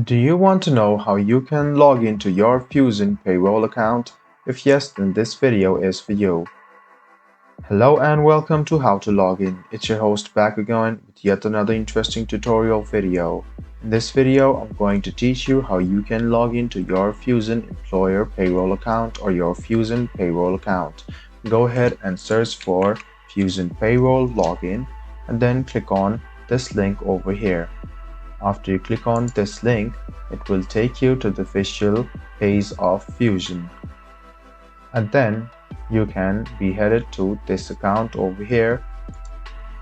Do you want to know how you can log into your Fusion Payroll account? If yes, then this video is for you. Hello and welcome to How to Log In. It's your host back again with yet another interesting tutorial video. In this video, I'm going to teach you how you can log into your Fusion Employer Payroll account or your Fusion Payroll account. Go ahead and search for Fusion Payroll Login and then click on this link over here. After you click on this link, it will take you to the official page of Fusion. And then you can be headed to this account over here,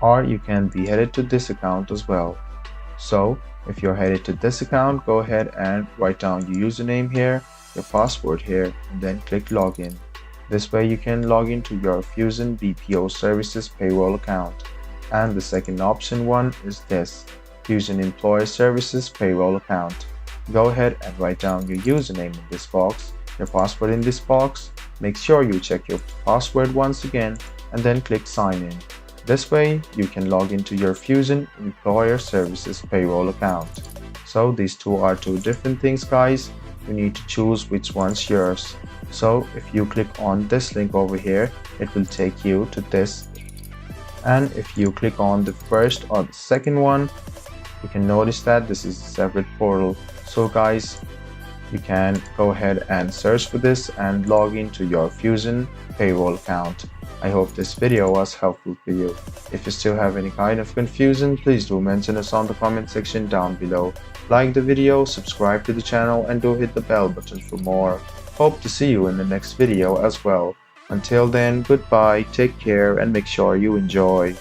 or you can be headed to this account as well. So if you're headed to this account, go ahead and write down your username here, your password here, and then click login. This way you can log into your Fusion BPO Services payroll account. And the second option one is this, Fusion Employer Services payroll account. Go ahead and write down your username in this box, your password in this box. Make sure you check your password once again and then click sign in. This way you can log into your Fusion Employer Services payroll account. So these two are two different things, guys. You need to choose which one's yours. So if you click on this link over here, it will take you to this. And if you click on the first or the second one, you can notice that this is a separate portal. So guys, you can go ahead and search for this and log into your Fusion payroll account. I hope this video was helpful for you. If you still have any kind of confusion, please do mention us on the comment section down below. Like the video, subscribe to the channel, and do hit the bell button for more. Hope to see you in the next video as well. Until then, goodbye, take care, and make sure you enjoy.